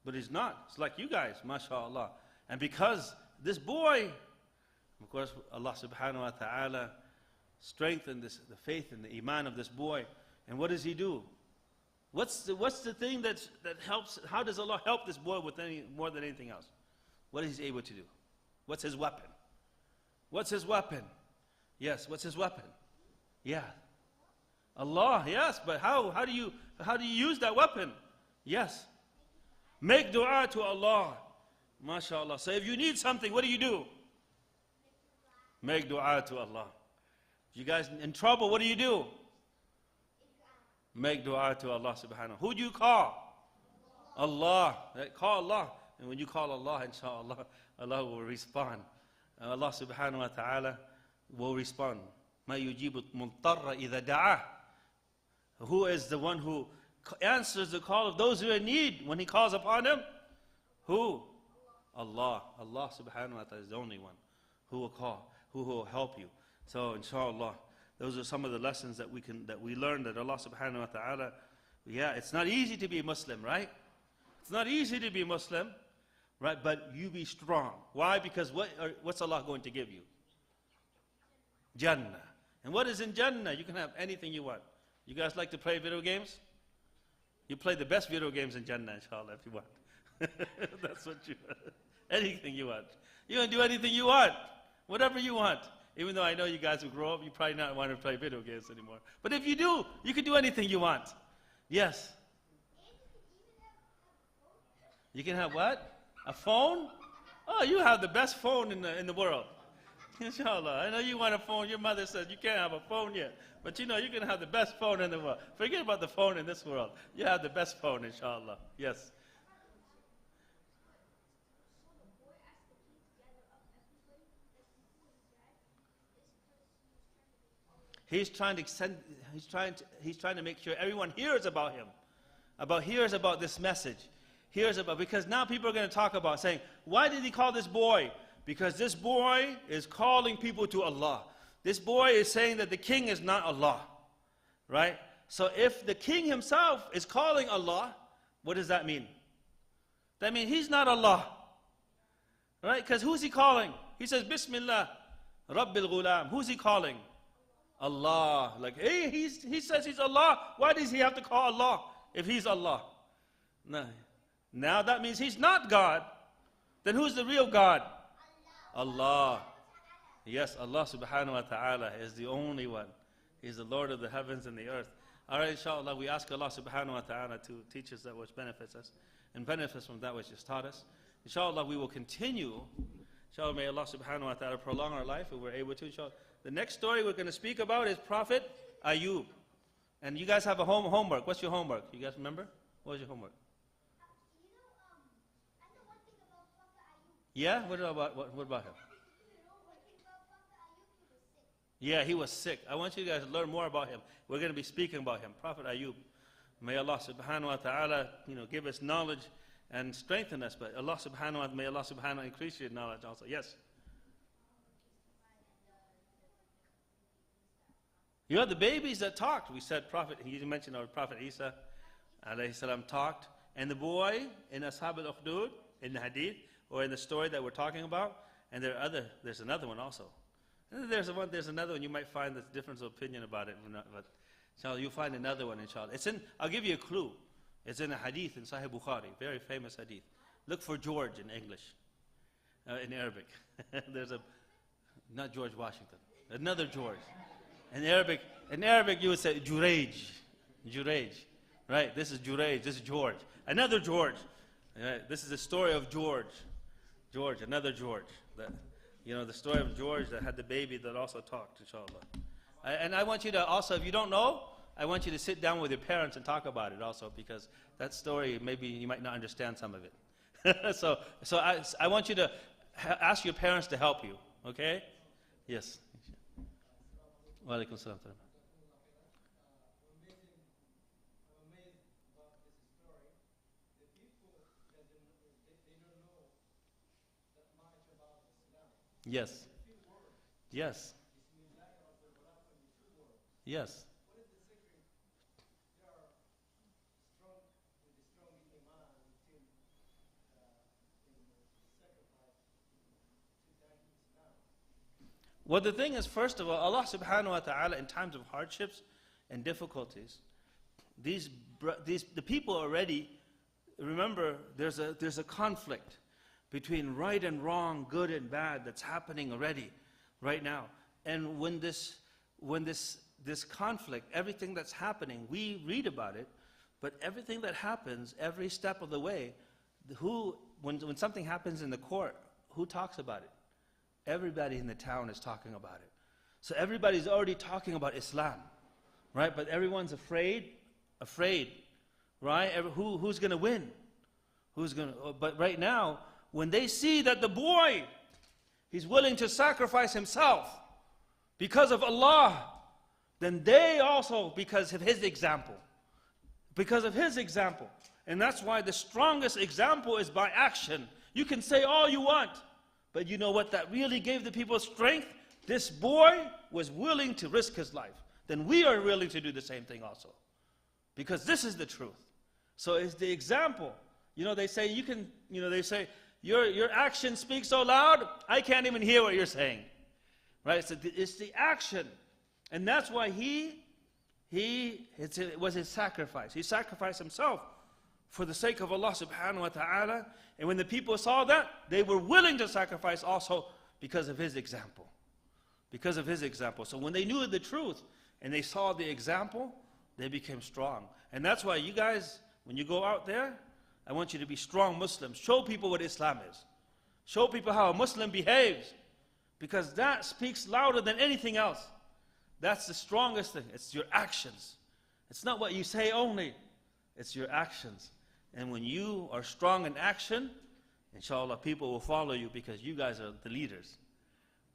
but he's not. It's like you guys, mashallah. And because this boy, of course, Allah subhanahu wa ta'ala strengthened the faith and the iman of this boy. And what does he do? What's the thing that helps? How does Allah help this boy with more than anything else? What is he able to do? What's his weapon? What's his weapon? Yes, what's his weapon? Yeah. Allah, yes, but how do you use that weapon? Yes. Make dua to Allah. MashaAllah. So if you need something, what do? Make dua to Allah. If you guys in trouble, what do? Make dua to Allah subhanahu. Who do you call? Allah. Call Allah. And when you call Allah, inshallah, Allah will respond. Allah subhanahu wa ta'ala will respond. مَا يُجِيبُ الْمُضْطَرَّ إِذَا دَعَاهُ. Who is the one who answers the call of those who are in need when he calls upon him? Who? Allah. Allah subhanahu wa ta'ala is the only one who will call, who will help you. So inshallah, those are some of the lessons that we learn, that Allah subhanahu wa ta'ala, yeah, it's not easy to be a Muslim, right? It's not easy to be a Muslim, right? But you be strong. Why? Because what's Allah going to give you? Jannah. And what is in Jannah? You can have anything you want. You guys like to play video games? You play the best video games in Jannah, inshallah, if you want. That's what you want. Anything you want. You can do anything you want. Whatever you want. Even though I know you guys will grow up, you probably not want to play video games anymore. But if you do, you can do anything you want. Yes. You can have what? A phone? Oh, you have the best phone in the world. Inshallah. I know you want a phone. Your mother says you can't have a phone yet. But you know, you're going to have the best phone in the world. Forget about the phone in this world. You have the best phone, inshallah. Yes. He's trying to make sure everyone hears about him. Hears about this message. Because now people are going to talk about saying, why did he call this boy? Because this boy is calling people to Allah. This boy is saying that the king is not Allah. Right? So if the king himself is calling Allah, what does that mean? That means he's not Allah. Right? Because who's he calling? He says, Bismillah, Rabbil Ghulam. Who's he calling? Allah. Like, hey, he says he's Allah. Why does he have to call Allah if he's Allah? No. Now that means he's not God. Then who's the real God? Allah. Yes, Allah subhanahu wa ta'ala is the only one. He's the Lord of the heavens and the earth. All right, inshallah, we ask Allah subhanahu wa ta'ala to teach us that which benefits us and benefits from that which is taught us. Inshallah, we will continue. Inshallah, may Allah subhanahu wa ta'ala prolong our life if we're able to. Inshallah. The next story we're going to speak about is Prophet Ayub. And you guys have a homework. What's your homework? You guys remember? What was your homework? I know one thing about Prophet Ayub. Yeah? What about him? Yeah, he was sick. I want you guys to learn more about him. We're going to be speaking about him, Prophet Ayub. May Allah subhanahu wa ta'ala, give us knowledge and strengthen us. But Allah subhanahu wa ta'ala, may Allah subhanahu wa ta'ala increase your knowledge also. Yes? You have the babies that talked. We said you mentioned our Prophet Isa alayhi salam talked. And the boy in Ashab al-Ukhdud, in the hadith, or in the story that we're talking about. And there's another one also. And there's another one you might find that's difference of opinion about it. But inshallah, you'll find another one, inshallah. I'll give you a clue. It's in a hadith in Sahih Bukhari, very famous hadith. Look for George in English, in Arabic. Not George Washington, another George. In Arabic you would say Juraj, right? This is Juraj, this is George. Another George. Right? This is the story of George, another George. The story of George that had the baby that also talked, inshallah. And I want you to also, if you don't know, I want you to sit down with your parents and talk about it also, because that story, maybe you might not understand some of it. so I want you to ask your parents to help you, okay? Yes. Wa alaikum salam. Yes. Yes. Yes. Well, the thing is, first of all, Allah subhanahu wa ta'ala, in times of hardships and difficulties, the people already, remember, there's a conflict between right and wrong, good and bad, that's happening already, right now. And when this conflict, everything that's happening, we read about it, but everything that happens, every step of the way, when something happens in the court, who talks about it? Everybody in the town is talking about it. So everybody's already talking about Islam, right? But everyone's afraid, right? Who's going to win? But right now, when they see that the boy, he's willing to sacrifice himself because of Allah, then they also, because of his example. And that's why the strongest example is by action. You can say all you want, but you know what that really gave the people strength? This boy was willing to risk his life. Then we are willing to do the same thing also. Because this is the truth. So it's the example. They say your action speaks so loud, I can't even hear what you're saying. Right? So it's the action. And that's why it was his sacrifice. He sacrificed himself for the sake of Allah subhanahu wa ta'ala. And when the people saw that, they were willing to sacrifice also because of his example. So when they knew the truth and they saw the example, they became strong. And that's why you guys, when you go out there, I want you to be strong Muslims. Show people what Islam is. Show people how a Muslim behaves. Because that speaks louder than anything else. That's the strongest thing. It's your actions. It's not what you say only. It's your actions. And when you are strong in action, inshallah, people will follow you because you guys are the leaders.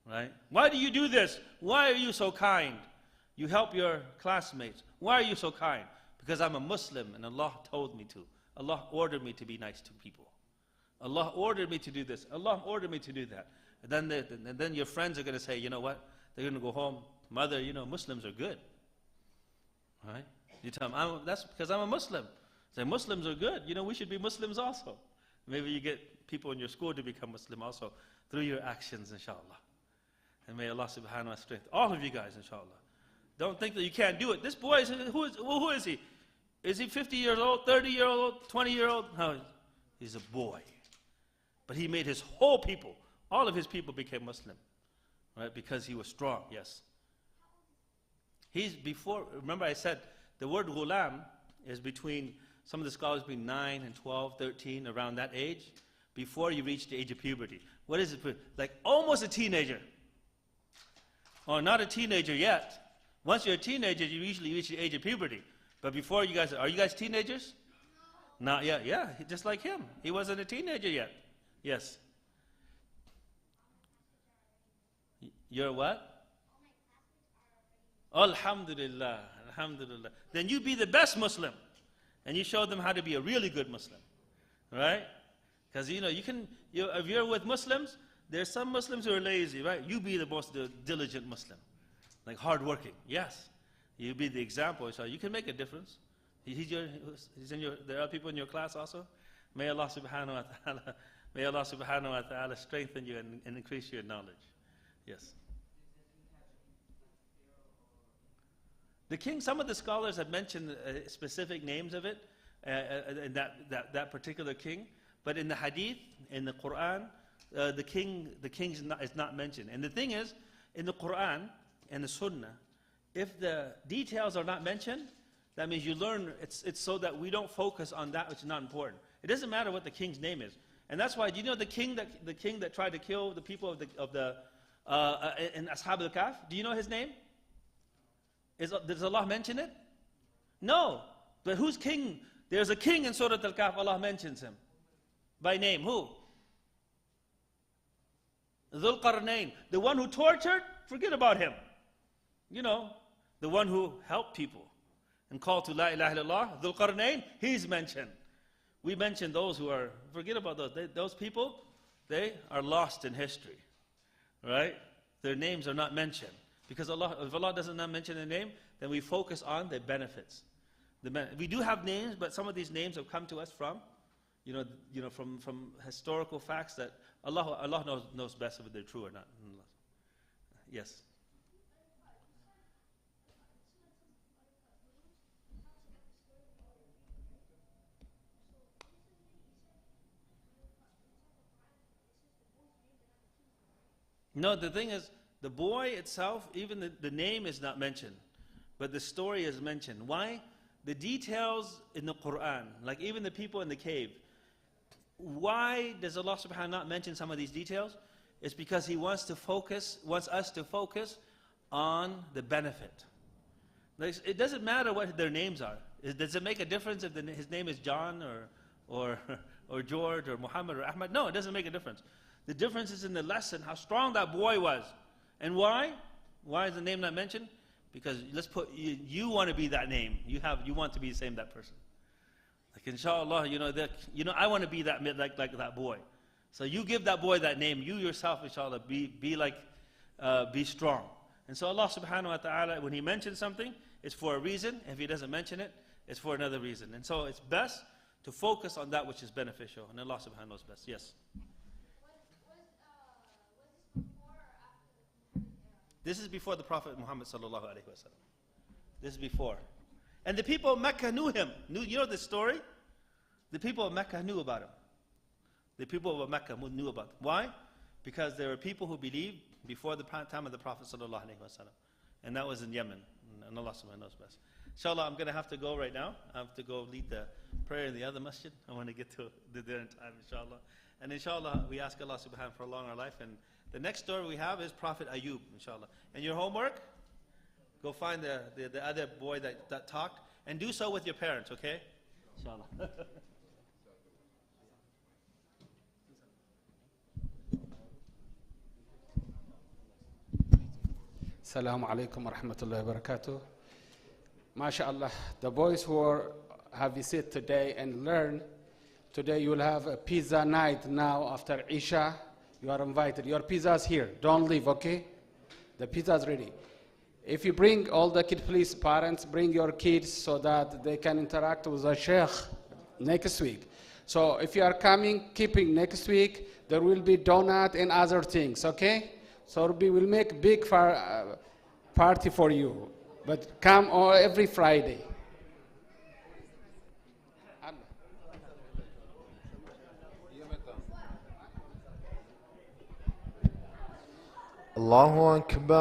Right? Why do you do this? Why are you so kind? You help your classmates. Why are you so kind? Because I'm a Muslim and Allah told me to. Allah ordered me to be nice to people. Allah ordered me to do this. Allah ordered me to do that. And then your friends are going to say, you know what? They're going to go home. Mother, you know, Muslims are good. Right? You tell them, that's because I'm a Muslim. Say, Muslims are good. You know, we should be Muslims also. Maybe you get people in your school to become Muslim also through your actions, inshallah. And may Allah subhanahu wa ta'ala strengthen all of you guys, inshallah. Don't think that you can't do it. This boy, who is he? Is he 50 years old, 30 years old, 20 years old? No, he's a boy. But he made his whole people, all of his people became Muslim. Right? Because he was strong, yes. He's before, remember I said, the word ghulam is between, some of the scholars between 9 and 12, 13, around that age, before you reach the age of puberty. What is it? Like almost a teenager. Or not a teenager yet. Once you're a teenager, you usually reach the age of puberty. But before you guys, are you guys teenagers? No. Not yet, yeah, just like him. He wasn't a teenager yet. Yes. You're what? Alhamdulillah, alhamdulillah. Then you be the best Muslim. And you show them how to be a really good Muslim. Right? Because you know, if you're with Muslims, there's some Muslims who are lazy, right? You be the most diligent Muslim. Like hardworking, yes. You be the example, so you can make a difference. There are people in your class also. May Allah subhanahu wa ta'ala strengthen you and increase your knowledge. Yes. The king, some of the scholars have mentioned specific names of it, that particular king. But in the hadith, in the Quran, the king is not mentioned. And the thing is, in the Quran and the Sunnah, if the details are not mentioned, that means you learn, it's so that we don't focus on that which is not important. It doesn't matter what the king's name is. And that's why, do you know the king that tried to kill the people in Ashab al-Kahf? Do you know his name? Does Allah mention it? No. But who's king? There's a king in Surah Al-Kahf, Allah mentions him. By name, who? Dhul Qarnayn. The one who tortured, forget about him. You know, the one who helped people and called to La ilaha illallah, Dhul Qarnayn, he's mentioned. We mentioned those who are, forget about those. Those people, they are lost in history. Right? Their names are not mentioned. Because if Allah does not mention their name, then we focus on the benefits. We do have names, but some of these names have come to us from, from historical facts that Allah knows best if they're true or not. Yes. No, the thing is, the boy itself, even the name is not mentioned, but the story is mentioned. Why? The details in the Quran, like even the people in the cave, why does Allah subhanahu wa ta'ala not mention some of these details? It's because He wants us to focus on the benefit. Like, it doesn't matter what their names are. Does it make a difference if his name is John or George or Muhammad or Ahmad? No, it doesn't make a difference. The difference is in the lesson, how strong that boy was. And why? Why is the name not mentioned? Because you want to be that name. You want to be the same that person. Like inshallah, I want to be that like that boy. So you give that boy that name. You yourself, inshallah, be strong. And so Allah subhanahu wa ta'ala, when He mentions something, it's for a reason. If He doesn't mention it, it's for another reason. And so it's best to focus on that which is beneficial. And Allah subhanahu wa ta'ala knows best. Yes. This is before the Prophet Muhammad sallallahu alaihi wasallam. This is before. And the people of Mecca knew him. You know this story? The people of Mecca knew about him. The people of Mecca knew about him. Why? Because there were people who believed before the time of the Prophet sallallahu alaihi wasallam. And that was in Yemen. And Allah subhanahu wa ta'ala knows best. Inshallah, I'm going to have to go right now. I have to go lead the prayer in the other masjid. I want to get to the dinner time, inshallah. And inshallah, we ask Allah subhanahu for a longer life. And the next story we have is Prophet Ayub, inshallah. And your homework, go find the other boy that talked, and do so with your parents, okay? Inshallah. Assalamu alaikum wa rahmatullahi wa barakatuh. MashaAllah, the boys who have visited today and learned, today you will have a pizza night now after Isha. You are invited. Your pizza is here. Don't leave, okay? The pizza is ready. If you bring all the kids, please, parents, bring your kids so that they can interact with the Sheikh next week. So if you are coming, keeping next week, there will be donut and other things, okay? So we will make big party for you. But come every Friday. Allahu Akbar.